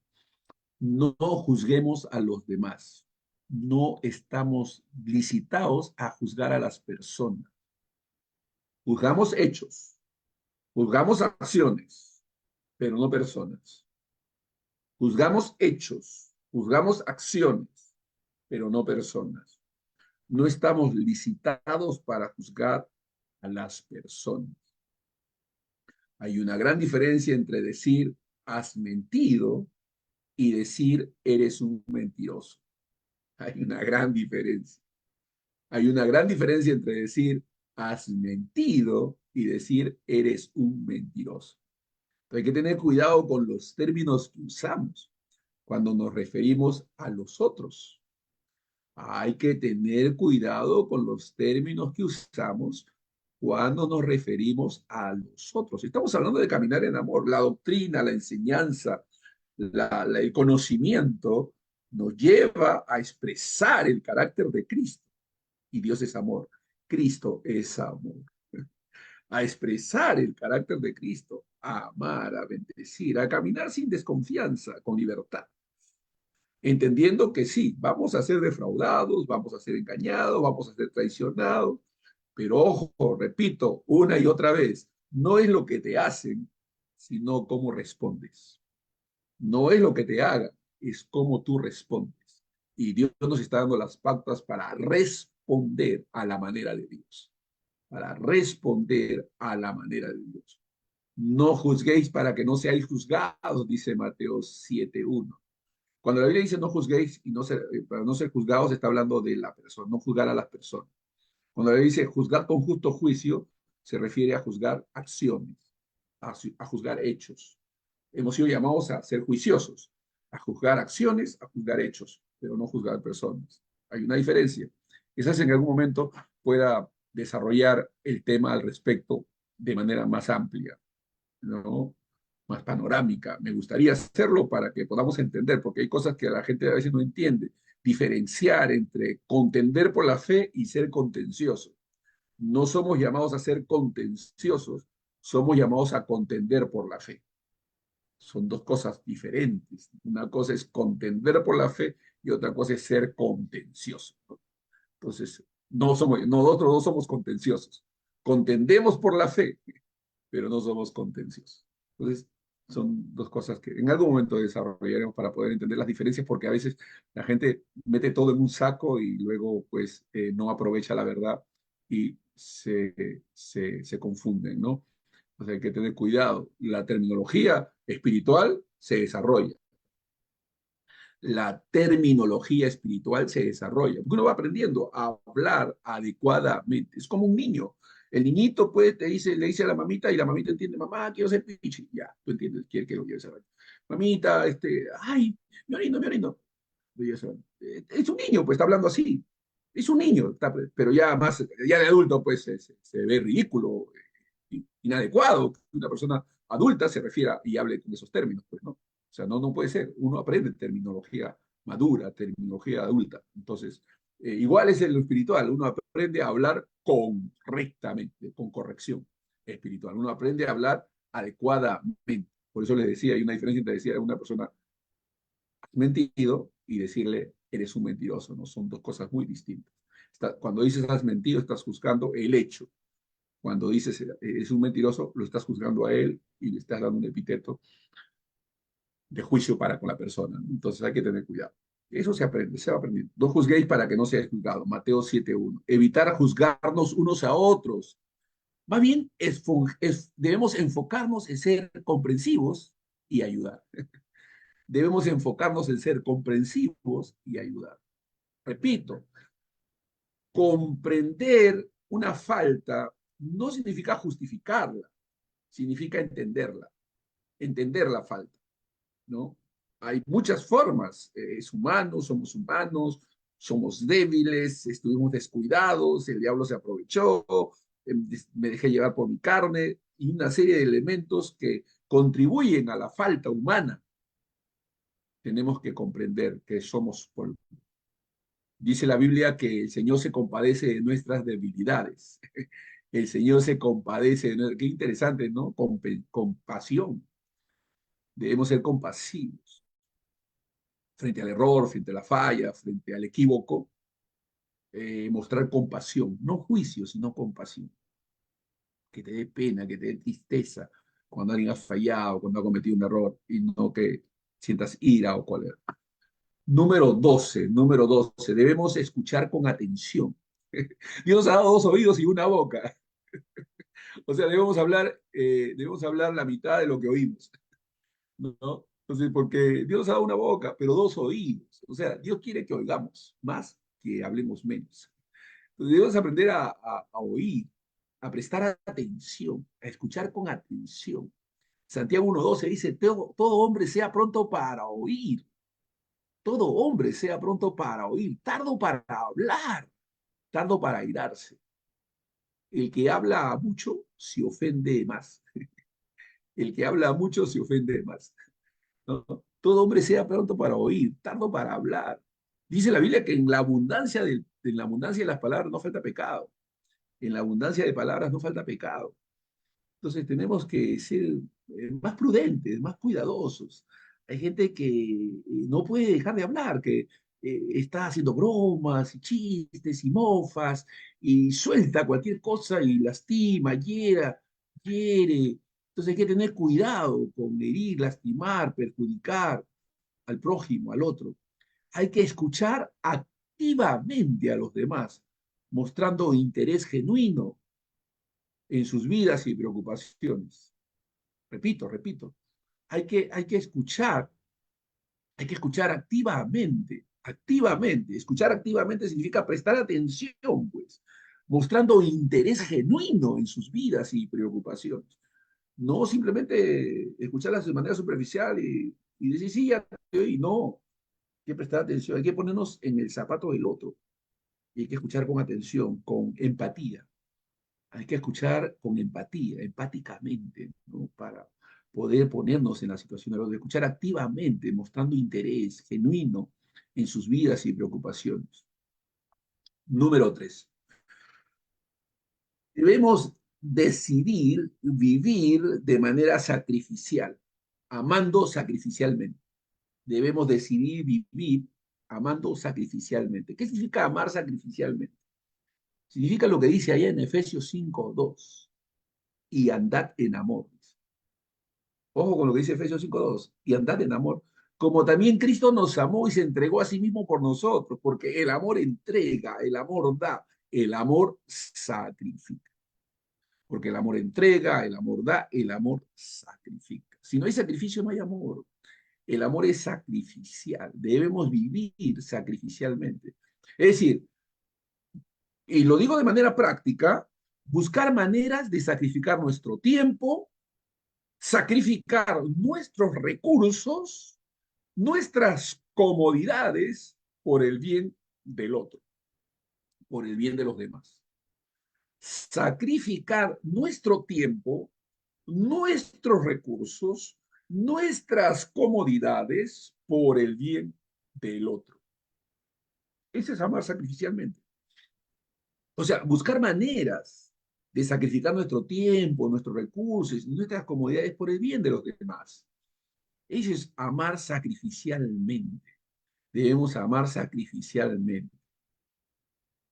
no juzguemos a los demás. No estamos licitados a juzgar a las personas. Juzgamos hechos, juzgamos acciones, pero no personas. Juzgamos hechos, juzgamos acciones, pero no personas. No estamos licitados para juzgar a las personas. Hay una gran diferencia entre decir has mentido y decir eres un mentiroso. Hay una gran diferencia. Hay una gran diferencia entre decir has mentido y decir eres un mentiroso. Hay que tener cuidado con los términos que usamos cuando nos referimos a los otros. Hay que tener cuidado con los términos que usamos cuando nos referimos a los otros. Estamos hablando de caminar en amor. La doctrina, la enseñanza, el conocimiento nos lleva a expresar el carácter de Cristo. Y Dios es amor. Cristo es amor. A expresar el carácter de Cristo, a amar, a bendecir, a caminar sin desconfianza, con libertad. Entendiendo que sí, vamos a ser defraudados, vamos a ser engañados, vamos a ser traicionados, pero ojo, repito una y otra vez, no es lo que te hacen, sino cómo respondes. No es lo que te hagan, es cómo tú respondes. Y Dios nos está dando las pautas para responder a la manera de Dios, para responder a la manera de Dios. No juzguéis para que no seáis juzgados, dice Mateo 7:1. Cuando la Biblia dice no juzguéis y no ser, para no ser juzgados, está hablando de la persona, no juzgar a las personas. Cuando la Biblia dice juzgar con justo juicio, se refiere a juzgar acciones, a juzgar hechos. Hemos sido llamados a ser juiciosos, a juzgar acciones, a juzgar hechos, pero no juzgar personas. Hay una diferencia. Quizás en algún momento pueda desarrollar el tema al respecto de manera más amplia, ¿no? Más panorámica. Me gustaría hacerlo para que podamos entender, porque hay cosas que la gente a veces no entiende. Diferenciar entre contender por la fe y ser contencioso. No somos llamados a ser contenciosos, somos llamados a contender por la fe. Son dos cosas diferentes. Una cosa es contender por la fe y otra cosa es ser contencioso. Entonces, nosotros no somos contenciosos. Contendemos por la fe, pero no somos contenciosos. Entonces, son dos cosas que en algún momento desarrollaremos para poder entender las diferencias, porque a veces la gente mete todo en un saco y luego pues no aprovecha la verdad y se confunden, ¿no? Entonces hay que tener cuidado. La terminología espiritual se desarrolla. La terminología espiritual se desarrolla. Porque uno va aprendiendo a hablar adecuadamente. Es como un niño. El niñito pues le dice a la mamita y la mamita entiende, mamá, quiero ser pichi. Ya, tú entiendes, quiere que lo lleves a ver. Mamita, ay, me orindo, me orindo. Es un niño, pues está hablando así. Es un niño, pero ya más, ya de adulto, pues se ve ridículo, inadecuado que una persona adulta se refiera y hable con esos términos, pues, ¿no? O sea, no puede ser. Uno aprende terminología madura, terminología adulta. Entonces, igual es en lo espiritual. Uno aprende a hablar correctamente, con corrección espiritual. Uno aprende a hablar adecuadamente. Por eso les decía, hay una diferencia entre decir a una persona has mentido y decirle eres un mentiroso, ¿no? Son dos cosas muy distintas. Cuando dices has mentido, estás juzgando el hecho. Cuando dices es un mentiroso, lo estás juzgando a él y le estás dando un epíteto de juicio para con la persona, ¿no? Entonces hay que tener cuidado. Eso se aprende, se va aprendiendo. No juzguéis para que no seáis juzgados. Mateo 7:1. Evitar juzgarnos unos a otros. Más bien, debemos enfocarnos en ser comprensivos y ayudar. Debemos enfocarnos en ser comprensivos y ayudar. Repito, comprender una falta no significa justificarla, significa entenderla, entender la falta, ¿no? Hay muchas formas, humanos, somos débiles, estuvimos descuidados, el diablo se aprovechó, me dejé llevar por mi carne y una serie de elementos que contribuyen a la falta humana. Tenemos que comprender que somos polvo. Dice la Biblia que el Señor se compadece de nuestras debilidades. El Señor se compadece de nuestras... Qué interesante, ¿no? Compasión. Debemos ser compasivos frente al error, frente a la falla, frente al equívoco. Mostrar compasión, no juicio, sino compasión. Que te dé pena, que te dé tristeza cuando alguien ha fallado, cuando ha cometido un error y no que sientas ira o cólera. Número 12, debemos escuchar con atención. Dios nos ha dado dos oídos y una boca. O sea, debemos hablar la mitad de lo que oímos, ¿no? Entonces, porque Dios nos ha dado una boca, pero dos oídos. O sea, Dios quiere que oigamos más que hablemos menos. Entonces, debemos aprender a oír, a prestar atención, a escuchar con atención. Santiago 1:12 dice, todo hombre sea pronto para oír, todo hombre sea pronto para oír, tardo para hablar, tardo para airarse. El que habla mucho se ofende más. El que habla mucho se ofende más, ¿no? Todo hombre sea pronto para oír, tardo para hablar. Dice la Biblia que en la abundancia de las palabras no falta pecado. En la abundancia de palabras no falta pecado. Entonces tenemos que ser más prudentes, más cuidadosos. Hay gente que no puede dejar de hablar, que está haciendo bromas y chistes y mofas y suelta cualquier cosa y lastima, hiere. Entonces hay que tener cuidado con herir, lastimar, perjudicar al prójimo, al otro. Hay que escuchar activamente a los demás, mostrando interés genuino en sus vidas y preocupaciones. Repito, hay que escuchar activamente, activamente. Escuchar activamente significa prestar atención, pues, mostrando interés genuino en sus vidas y preocupaciones. No simplemente escucharlas de manera superficial y decir, sí, ya te oí. No, hay que prestar atención, hay que ponernos en el zapato del otro y hay que escuchar con atención, con empatía. Hay que escuchar con empatía, empáticamente, ¿no? Para poder ponernos en la situación de los de escuchar activamente, mostrando interés genuino en sus vidas y preocupaciones. Número 3, debemos decidir vivir de manera sacrificial, amando sacrificialmente. Debemos decidir vivir amando sacrificialmente. ¿Qué significa amar sacrificialmente? Significa lo que dice allá en Efesios 5:2, y andad en amor. Ojo con lo que dice Efesios 5:2, y andad en amor, como también Cristo nos amó y se entregó a sí mismo por nosotros, porque el amor entrega, el amor da, el amor sacrifica. Porque el amor entrega, el amor da, el amor sacrifica. Si no hay sacrificio, no hay amor. El amor es sacrificial, debemos vivir sacrificialmente. Es decir, y lo digo de manera práctica, buscar maneras de sacrificar nuestro tiempo, sacrificar nuestros recursos, nuestras comodidades por el bien del otro, por el bien de los demás. Sacrificar nuestro tiempo, nuestros recursos, nuestras comodidades por el bien del otro. Ese es amar sacrificialmente. O sea, buscar maneras de sacrificar nuestro tiempo, nuestros recursos, nuestras comodidades por el bien de los demás. Eso es amar sacrificialmente. debemos amar sacrificialmente.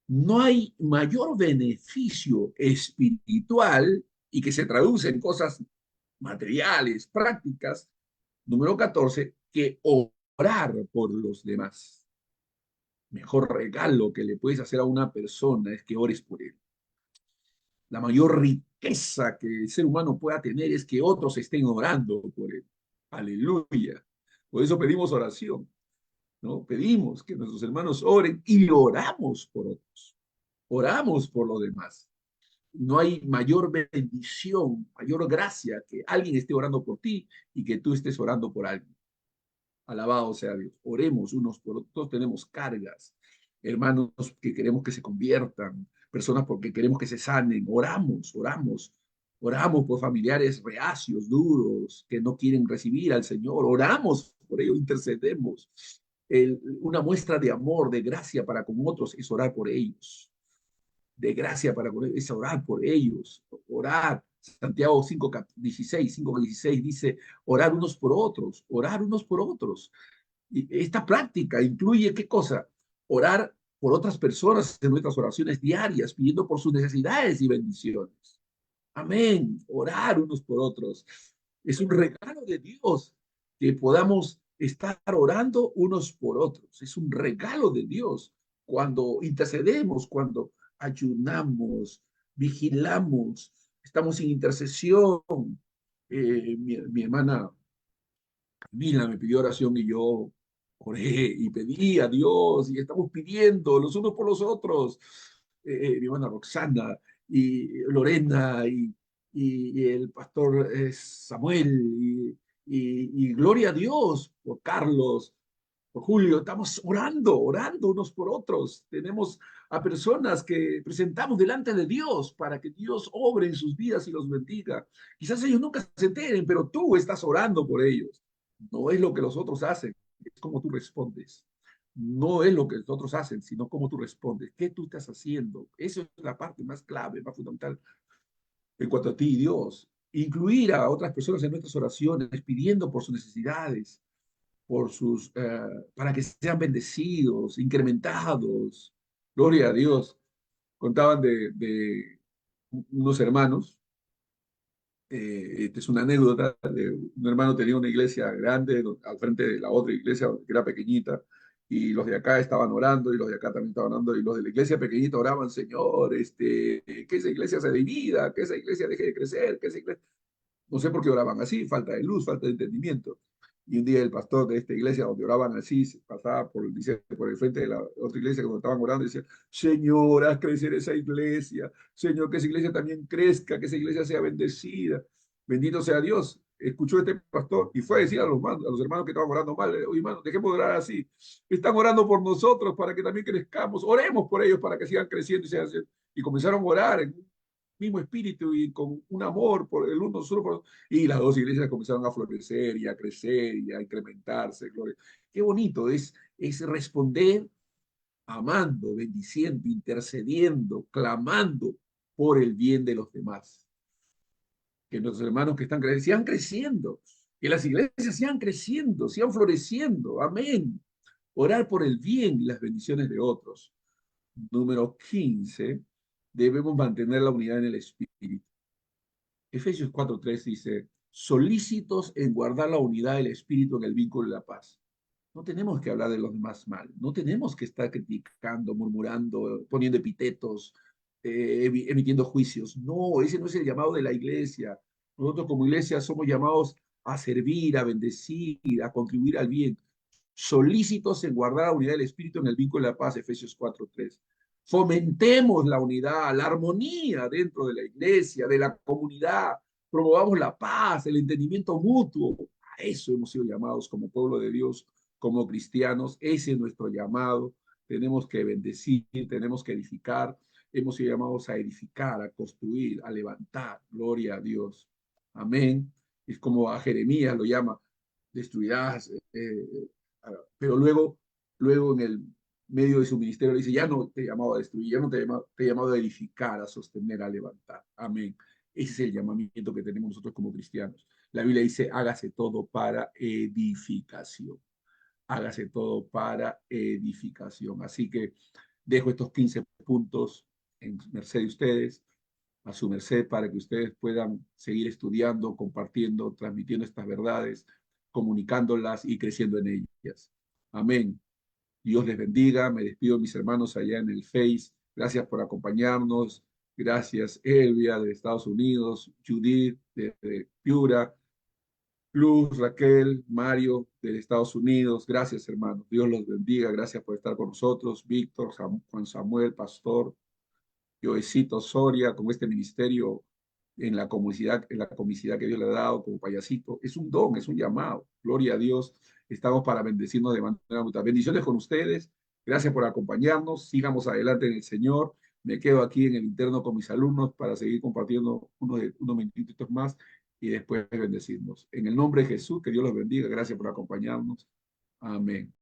No hay mayor beneficio espiritual y que se traduce en cosas materiales, prácticas, número 14, que orar por los demás. Mejor regalo que le puedes hacer a una persona es que ores por él. La mayor riqueza que el ser humano pueda tener es que otros estén orando por él. Aleluya. Por eso pedimos oración, ¿no? Pedimos que nuestros hermanos oren y oramos por otros. Oramos por los demás. No hay mayor bendición, mayor gracia que alguien esté orando por ti y que tú estés orando por alguien. Alabado sea Dios. Oremos unos por otros. Todos tenemos cargas. Hermanos que queremos que se conviertan, personas porque queremos que se sanen. Oramos, oramos. Oramos por familiares reacios, duros, que no quieren recibir al Señor. Oramos por ellos, intercedemos. Una muestra de amor, de gracia para con otros es orar por ellos. De gracia para con ellos es orar por ellos. Orar. Santiago 5:16, 5:16 dice, orar unos por otros. Y esta práctica incluye ¿qué cosa? Orar por otras personas en nuestras oraciones diarias, pidiendo por sus necesidades y bendiciones. Amén. Orar unos por otros. Es un regalo de Dios que podamos estar orando unos por otros. Es un regalo de Dios cuando intercedemos, cuando ayunamos, vigilamos, estamos en intercesión. Mi hermana Camila me pidió oración y yo oré y pedí a Dios y estamos pidiendo los unos por los otros. Mi hermana Roxana y Lorena y el pastor Samuel y gloria a Dios por Carlos, por Julio. Estamos orando, orando unos por otros. Tenemos a personas que presentamos delante de Dios para que Dios obre en sus vidas y los bendiga. Quizás ellos nunca se enteren, pero tú estás orando por ellos. No es lo que los otros hacen, es como tú respondes. No es lo que los otros hacen, sino cómo tú respondes. ¿Qué tú estás haciendo? Eso es la parte más clave, más fundamental en cuanto a ti y Dios. Incluir a otras personas en nuestras oraciones, pidiendo por sus necesidades, para que sean bendecidos, incrementados. Gloria a Dios. Contaban de unos hermanos. Esta es una anécdota de un hermano tenía una iglesia grande al frente de la otra iglesia que era pequeñita y los de acá estaban orando y los de acá también estaban orando y los de la iglesia pequeñita oraban, Señor, que esa iglesia se divida, que esa iglesia deje de crecer, que esa iglesia... No sé por qué oraban así, falta de luz, falta de entendimiento. Y un día el pastor de esta iglesia donde oraban así, pasaba dice, por el frente de la otra iglesia cuando estaban orando y decía, Señor, haz crecer esa iglesia. Señor, que esa iglesia también crezca, que esa iglesia sea bendecida. Bendito sea Dios. Escuchó este pastor y fue a decir a los hermanos que estaban orando mal, oye, hermanos, dejemos de orar así. Están orando por nosotros para que también crezcamos. Oremos por ellos para que sigan creciendo y comenzaron a orar en mismo espíritu y con un amor por el uno solo por, y las dos iglesias comenzaron a florecer y a crecer y a incrementarse. Gloria. Qué bonito es responder amando, bendiciendo, intercediendo, clamando por el bien de los demás. Que nuestros hermanos que están creciendo, sigan creciendo, que las iglesias sigan creciendo, sigan floreciendo. Amén. Orar por el bien y las bendiciones de otros. Número 15, debemos mantener la unidad en el espíritu. Efesios 4:3 dice, solícitos en guardar la unidad del espíritu en el vínculo de la paz. No tenemos que hablar de los demás mal, no tenemos que estar criticando, murmurando, poniendo epítetos, emitiendo juicios. No, ese no es el llamado de la iglesia. Nosotros como iglesia somos llamados a servir, a bendecir, a contribuir al bien. Solícitos en guardar la unidad del espíritu en el vínculo de la paz, Efesios 4:3. Fomentemos la unidad, la armonía dentro de la iglesia, de la comunidad. Promovamos la paz, el entendimiento mutuo. A eso hemos sido llamados como pueblo de Dios, como cristianos. Ese es nuestro llamado. Tenemos que bendecir, tenemos que edificar. Hemos sido llamados a edificar, a construir, a levantar. Gloria a Dios. Amén. Es como a Jeremías lo llama, destruirás. Pero luego en el medio de su ministerio le dice, ya no te he llamado a destruir, ya no te he llamado a edificar, a sostener, a levantar. Amén. Ese es el llamamiento que tenemos nosotros como cristianos. La Biblia dice, hágase todo para edificación. hágase todo para edificación. Así que dejo estos 15 puntos en merced de ustedes, a su merced, para que ustedes puedan seguir estudiando, compartiendo, transmitiendo estas verdades, comunicándolas y creciendo en ellas. Amén. Dios les bendiga. Me despido de mis hermanos allá en el Face. Gracias por acompañarnos. Gracias, Elvia, de Estados Unidos, Judith, de Piura, Luz, Raquel, Mario, de Estados Unidos. Gracias, hermanos. Dios los bendiga. Gracias por estar con nosotros. Víctor, Juan Samuel, Pastor, Joecito Soria, con este ministerio en la comicidad que Dios le ha dado como payasito. Es un don, es un llamado. Gloria a Dios. Estamos para bendecirnos de manera mutua. Bendiciones con ustedes. Gracias por acompañarnos. Sigamos adelante en el Señor. Me quedo aquí en el interno con mis alumnos para seguir compartiendo unos minutitos más y después bendecirnos. En el nombre de Jesús, que Dios los bendiga. Gracias por acompañarnos. Amén.